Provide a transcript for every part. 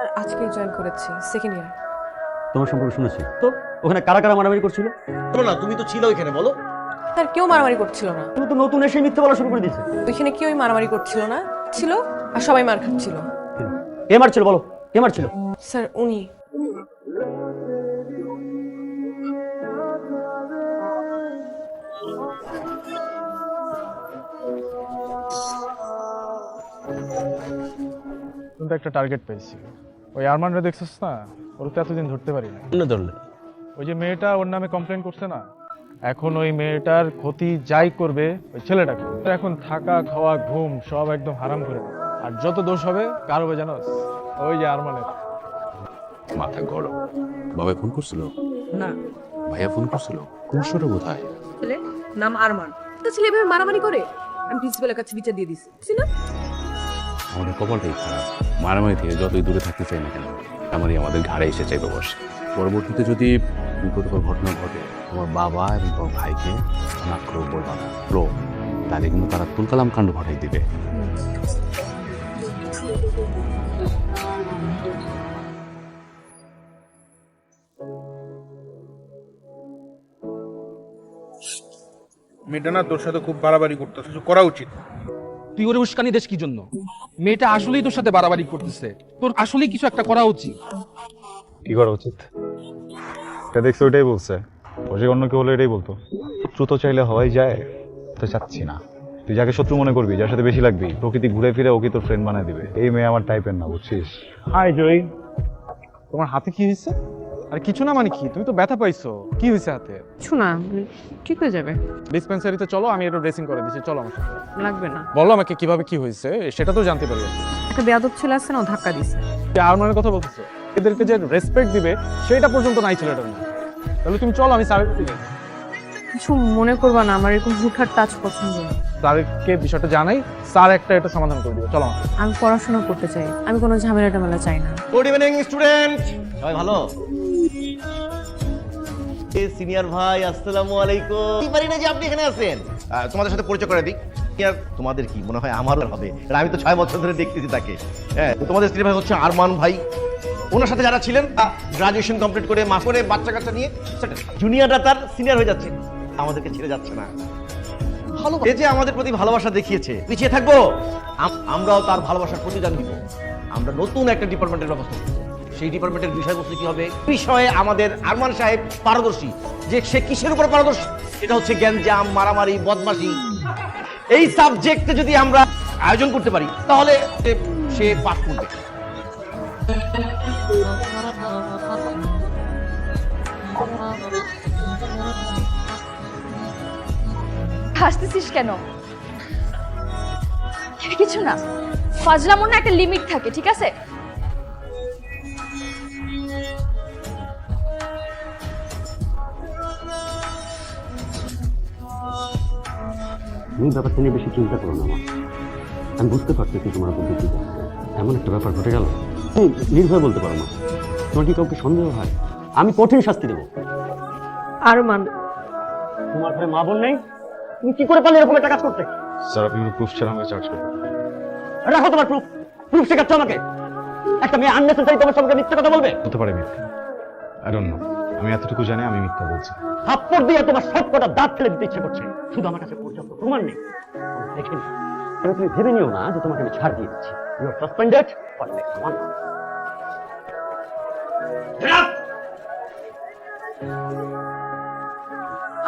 আর আজকেই জয়েন করেছি, second year. তোমার সম্পর্কে শুনেছি তো, ওখানে কারা কারা মারামারি করছিল? বলো না, তুমি তো ছিল ওইখানে, বলো। স্যার কেউ মারামারি করছিল না। তুমি তো নতুন এসে মিথ্যে বলা শুরু করে দিয়েছে। ওইখানে কেউই মারামারি করছিল না, ছিল আর সবাই মার খাচ্ছিল। কে মারছিল বলো, কে মারছিল? স্যার উনি। কিন্তু একটা টার্গেট পেয়েছি। ওই আরমানরা দেখছিস না, ওর তো এতদিন ধরতে পারি না। কেন ধরলে? ওই যে মেয়েটা ওর নামে কমপ্লেন করছে না, এখন ওই মেয়েটার ক্ষতি যাই করবে ওই ছেলেটাকে। এখন থাকা খাওয়া ঘুম সব একদম হারাম করে দেবে। আর যত দোষ হবে কার হবে জানোস? ওই যে আরমানের। মাথা গরম। বাবা ফোন করছিল? না। ভাইয়া ফোন করছিল? কুশোর কোথায়? ছেলে নাম আরমান। তো ছেলে এভাবে মারামারি করে, আমি প্রিন্সিপালের কাছে বিচার দিয়ে দিছি না। আমাদের কপালটাই খারাপ। মারামারি থেকে যতই দূরে থাকতে চাই না কেন, আমারই আমাদের ঘাড়ে এসে চাইবে বসে। পরবর্তীতে যদি বিপদকর ঘটনা ঘটে, তোমার বাবা এবং তোমার ভাইকে নাক করে বলবা না লো, তাহলে কিন্তু তারা তুলকালাম কাণ্ড ঘটাই দিবে। মেয়েটা না তোর সাথে খুব বাড়াবাড়ি করতেছে, কিছু করা উচিত। তুই ওরে উস্কানি দেশ কি জন্য? মেয়েটা আসলেই তোর সাথে বাড়াবাড়ি করতেছে, তোর আসলেই কিছু একটা করা উচিত। কি করা উচিত? এটা দেখছি ওইটাই বলছে, ও যে অন্য কেউ হলে এটাই বলতো। শত্রু তো চাইলে হওয়াই যায়, তো চাচ্ছি না। তুই যাকে শত্রু মনে করবি, যার সাথে বেশি লাগবি, প্রকৃতি ঘুরে ফিরে ওকে তোর ফ্রেন্ড বানায় দিবে। এই মেয়ে আমার টাইপের না, বুঝছিস? হাই জয়ী, তোমার হাতে কি হয়েছে? আর কিছু না মানে কি, তুমি তো ব্যথা পাইছো, কি হয়েছে হাতে? কিছু না, ঠিক হয়ে যাবে। ডিসপেন্সারিতে চলো, আমি একটু ড্রেসিং করে দিচ্ছি, চলো আমার সাথে। লাগবে না। বলো আমাকে কিভাবে কি হয়েছে, সেটা তো জানতে পারি। একটা বেয়াদব ছেলে আছে না, ও ধাক্কা দিছে। আরমানের কথা বলতেছো, এদেরকে যে রেসপেক্ট দিবে সেটা পর্যন্ত নাই ছেলেটার মধ্যে। তাহলে তুমি চলো, আমি স্যারের কাছে যাই। কিছু মনে করবা না, আমার এরকম হুটহাট টাচ পছন্দ না। স্যারকে বিষয়টা জানাই, স্যার এটা সমাধান করে দিবে। চলো আমার সাথে। আমি পড়াশোনা করতে চাই, আমি কোনো ঝামেলা টামেলা চাই না। গুড ইভিনিং স্টুডেন্ট, সবাই ভালো? সিনিয়র ভাই আসসালামু আলাইকুম। কি পারি না যে আপনি এখানে আছেন। তোমাদের সাথে পরিচয় করে দিই। আর তোমাদের কি মনে হয় আমারও হবে? আমি তো 6 বছর ধরে দেখতেছি তাকে। হ্যাঁ, তোমাদের সিনিয়র ভাই হচ্ছে আরমান ভাই। ওনার সাথে যারা ছিলেন গ্রাজুয়েশন কমপ্লিট করে মাস করে বাচ্চা কাচ্চা নিয়ে জুনিয়ররা তার সিনিয়র হয়ে যাচ্ছে, আমাদেরকে ছেড়ে যাচ্ছে না। ভালো এই যে আমাদের প্রতি ভালোবাসা দেখিয়েছে, পিছিয়ে থাকবো? আমরাও তার ভালোবাসার প্রতিদান দিব। আমরা নতুন একটা ডিপার্টমেন্টের ব্যবস্থা করব। সেই ডিপার্টমেন্টের বিষয়বস্তু কি হবে? বিষয়ে আমাদের আরমান সাহেব পারদর্শী। যে সে কিসের উপর পারদর্শী? এটা হচ্ছে গ্যাঞ্জাম, মারামারি, বদমাশি। এই সাবজেক্টে যদি আমরা আয়োজন করতে পারি তাহলে সে পাস করবে। হাসতেছিস কেন? কিছু না, ফাজলামোর না একটা লিমিট থাকে, ঠিক আছে? তুমি ব্যাপারটা নিয়ে বেশি চিন্তা করো না মা। আমি বুঝতে পারতেছি তোমার বুদ্ধি কি যাচ্ছে। এমন একটা ব্যাপার ঘটে গেল, তুমি নির্ভয় বলতে পারো না। তোমার কি কাউকে সন্দেহ হয়? আমি কঠিন শাস্তি দেবো। আরমান, তোমার ঘরে মা বোন নেই, তুমি কি করে পারলে এরকম একটা কাজ করতে? স্যার আপনি প্রুফ ছাড়া আমাকে চার্জ করবেন? রাখো তোমার প্রুফ। প্রুফ শেখাচ্ছ আমাকে? একটা মেয়ে আননেসেসারি তোমার সঙ্গে মিথ্যা কথা বলবে? হতে পারে মিথ্যা, আই ডোন্ট নো। আমি এতটুকু জানি আমি মিথ্যা বলছি। থাপ্পড় দিয়ে তোমার সব কটা দাঁত ফেলে দিতে ইচ্ছে করছে, শুধু আমার কাছে পর্যাপ্ত প্রমাণ নেই। দেখিনি, তবে তুমি ভেবে নিও না যে তোমাকে আমি ছাড় দিয়ে দিচ্ছি। You are suspended for next 1 month.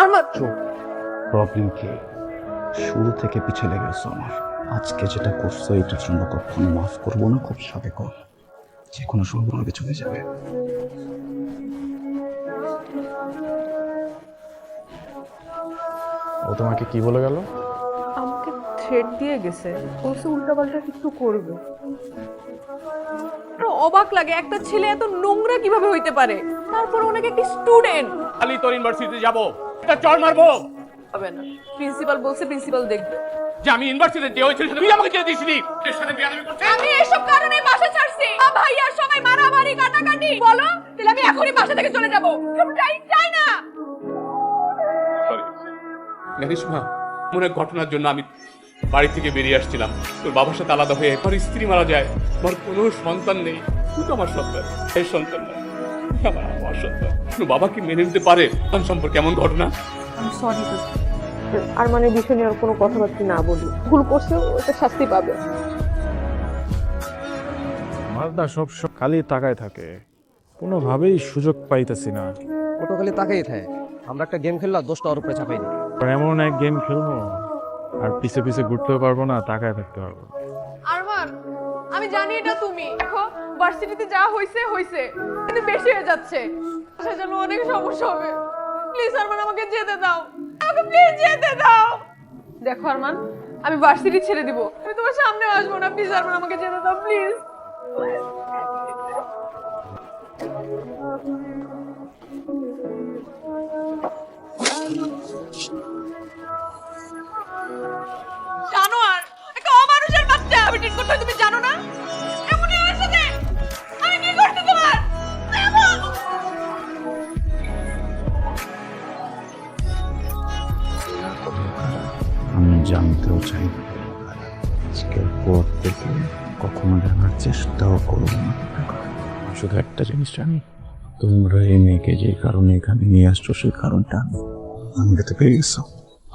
Arman, problem কি? শুরু থেকে পিছিয়ে লেগেছো আমার। আজকে যেটা করছো এটার জন্য কখনো মাফ করবো না। খুব সাথে কর, যে কোনো সময় আমাকে চলে যাবে। ও তোমাকে কি বলে গেল? আমাকে থ্রেট দিয়ে গেছে, বলছে উল্টাপাল্টা কিছু করবে। অবাক লাগে, একটা ছেলে এত নোংরা কিভাবে হইতে পারে, তারপর ওনাকে একটা স্টুডেন্ট। খালি তোর ইউনিভার্সিটিতে যাব, এটা চড় মারবো। হবে না, প্রিন্সিপাল বলছে, প্রিন্সিপাল দেখবে। যে আমি ইউনিভার্সিটিতে যে হয়েছিল তুই আমাকে ছেড়ে দিসনি, এর সাথে বিয়াদবি করছিস। আমি এসব কারণে বাসা ছাড়ছি। ভাইয়া সবাই মারামারি কাটাকাটি। বলো, তাহলে আমি এখনই বাসা থেকে চলে যাব। চাই না। সরি জানিস মা, মনে ঘটনার জন্য আমি বাড়ি থেকে বেরিয়ে আসছিলাম, তোর বাবার সাথে আলাদা হয়ে একবার স্ত্রী মারা যায়, আমার কোনো সন্তান নেই, তুই তো আমার সন্তান, এই সন্তান না, আমার সন্তান। তোর বাবা কি মেনে নিতে পারে সন্তান সম্পর্কে এমন ঘটনা? আমি সরি আর মানে বিষয় নিয়ে আর কোনো কথাবার্তা না বলি, ভুল করছে ওটা শাস্তি পাবে। আমার না সব খালি তাকায় থাকে, কোনোভাবেই সুযোগ পাইতেছি না। ওটা খালি তাকাই থাকে, আমরা একটা গেম খেললাম, দোষটা ওর উপরে চাপাই দিই। এমন এক গেম খেলবো আর পিছে পিছে ঘুরতেও পারবো না, তাকায় থাকতে পারবো। আরমান, আমি জানি এটা তুমি দেখো, ভার্সিটিতে যা হইছে হইছে, কিন্তু বেশি হয়ে যাচ্ছে, সেজন্য অনেক সমস্যা হবে। প্লিজ আরমান, আমাকে যেতে দাও, আমাকে প্লিজ যেতে দাও। দেখো আরমান, আমি ভার্সিটি ছেড়ে দিব, আমি তোমার সামনে আসবো না, প্লিজ আরমান, আমাকে যেতে দাও প্লিজ। জানোয়ার, একটা অমানুষের বাচ্চা, আমি ঠিক করতে তুমি জানো না? এমনই আমার সাথে আমি কি করতে তোমার? আমি জানতেও চাই না, আজকের পর থেকে কখনো জানার চেষ্টাও করবো না। শুধু একটা জিনিস জানি, তোমরা এই মেয়েকে যে কারণে এখানে নিয়ে আসছো সেই কারণটা আমি দেখতে পেয়ে গেছো,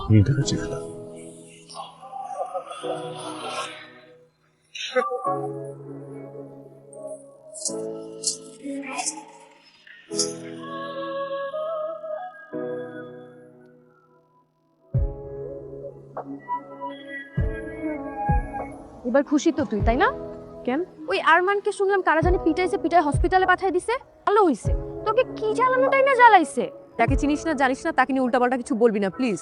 আমি দেখেছি। এবার খুশি তো তুই, তাই না? কেন? ওই আরমানকে শুনলাম কারা জানি পিটাইছে, পিটায় হসপিটালে পাঠিয়ে দিছে। ভালো হইছে, তোকে কি জ্বালানোটাই না জ্বালাইছে। তাকে চিনিস না জানিস না, তাকে নিয়ে উল্টাপাল্টা কিছু বলবি না প্লিজ।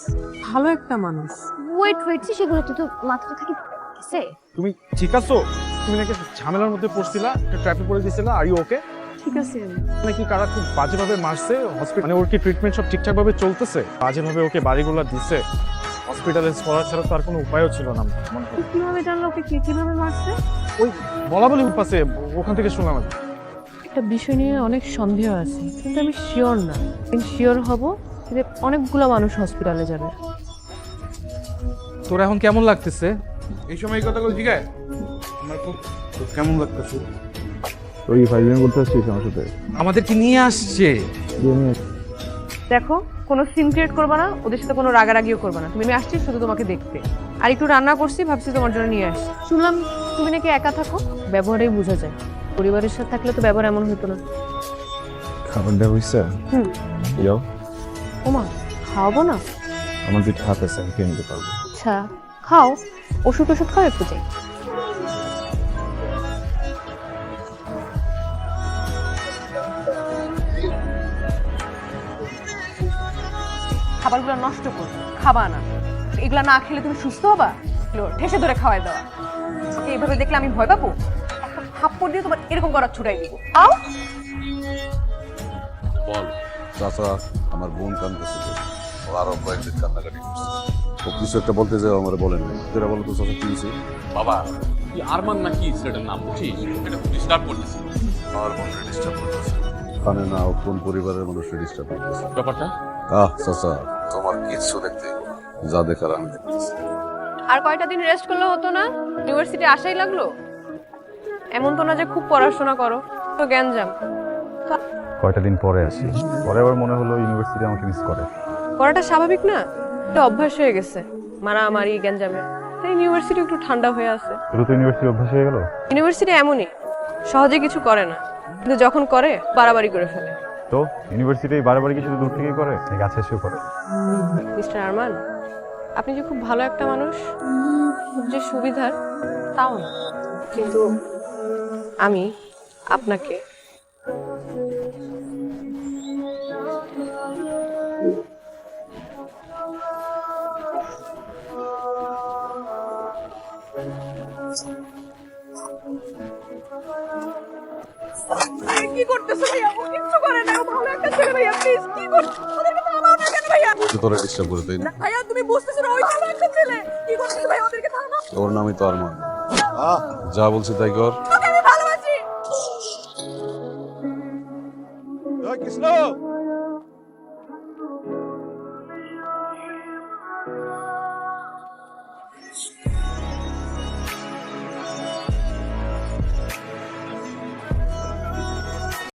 ভালো একটা মানুষ। ওয়েট সেগুলো তুই তো মাথাটা থাকি গেছে। তুমি ঠিক আছো? তুমি নাকি ঝামেলার মধ্যে পড়ছিলা, ট্র্যাফিক পড়ে দিয়েছিলা, আর ইউ ওকে? ঠিক আছে। নাকি কারা খুব বাজেভাবে মারছে হসপিটাল, মানে ওর কি ট্রিটমেন্ট সব ঠিকঠাক ভাবে চলতেছে? বাজেভাবে ওকে বাড়িগুলো দিছে, হসপিটালে পড়া ছাড়া তার কোনো উপায়ও ছিল না মনে হয়। কিভাবে জানলো ওকে কিভাবে মারছে? ওই বলা বলি পাশে, ওখান থেকে শুনলাম আর কি। একটা বিষয় নিয়ে অনেক সন্দেহ আছে, কিন্তু আমি শিওর না। আমি শিওর হব যে অনেকগুলো মানুষ হসপিটালে যাবে। তোর এখন কেমন লাগতেছে? এই সময় এই কথাগুলো জিগায় আমার খুব কেমন লাগতেছে? তুই ফাইলিং করতে আসছিস আমার সাথে? আমাদেরকে নিয়ে আসছে। দেখো, কোনো সিন ক্রিয়েট করবা না, ওদের সাথে কোনো রাগারাগিও করবা না। তুমি আসছি শুধু তোমাকে দেখতে, আর একটু রান্না করছি, ভাবছি তোমার জন্য নিয়ে আসছি। শুনলাম তুমি নাকি একা থাকো, ব্যবহারেই বোঝা যায়। পরিবারের সাথে থাকলে তো ব্যবহার এমন হতো না। খাবার দেওয়া হয়েছে? যাও। ওমা, খাওয়াবো না? আমার দুটো হাত আছে, আমি খেয়ে নিতে পারবো। আচ্ছা খাও, ওষুধ খাও একটু চাই। খাবারগুলো নষ্ট কর, খাবা না। এগুলা না খেলে তুমি সুস্থ হবা? ঠেসে ধরে খাওয়াই দেওয়া, এইভাবে দেখলে আমি ভয় পাবো? একটা থাপ্পড় দিয়ে তোমার এরকম করার ছুটাই দিব। আও বল চাচা, আমার বোন কান্দতেছে, ও আরো কয়েকদিন কান্নাকাটি করছে, ও কিছু একটা বলতে যাও আমার বলেন নাই। তোরা বলো তো চাচা কি হয়েছে? বাবা, তুই আরমান নাকি ছেলেটার নাম বুঝিস, এটা ডিস্টার্ব করতেছে। আমার বোনকে ডিস্টার্ব করতেছে, জানে না ও কোন পরিবারের মানুষকে ডিস্টার্ব করতেছে। ব্যাপারটা চাচা, তোমার কিচ্ছু দেখতে হইবো না, যা দেখার আমি দেখতেছি। আর কয়টা দিন রেস্ট করলে হতো না? ইউনিভার্সিটি আসাই লাগলো। এমন তো না যে খুব পড়াশোনা করো, তো জ্ঞানজাম। কয়টা দিন পরে আসি, পরে আবার মনে হলো ইউনিভার্সিটি আমাকে মিস করে। পড়াটা স্বাভাবিক না, এটা অভ্যাস হয়ে গেছে, মারামারি জ্ঞানজামে। তাই ইউনিভার্সিটি একটু ঠান্ডা হয়ে আছে। শুরু তো ইউনিভার্সিটি অভ্যাস হয়ে গেল। ইউনিভার্সিটি এমনই, সহজে কিছু করে না, কিন্তু যখন করে বাড়াবাড়ি করে ফেলে। তো ইউনিভার্সিটি বারবার কি শুধু দূর থেকেই করে, কাছে এসেও করে? মিস্টার আরমান, আপনি যে খুব ভালো একটা মানুষ, খুব যে সুবিধার তাও না, কিন্তু আমি আপনাকে কি করতেছো ভাইয়া? ও কিচ্ছু করে না, ও ভালো একটা ছেলে ভাইয়া, প্লিজ কি করছো? ওদেরকে থামাও না কেন ভাইয়া? ওকে তোরা ডিস্টার্ব করে তাই না? ভাইয়া তুমি বুঝতেছো না, ওই ভালো একটা ছেলে, কি করতেছো ভাইয়া? ওদেরকে থামাও, ওর নামই তো আরমান। যা বলছি তাই কর। ওকে আমি ভালোবাসি। কৃষ্ণ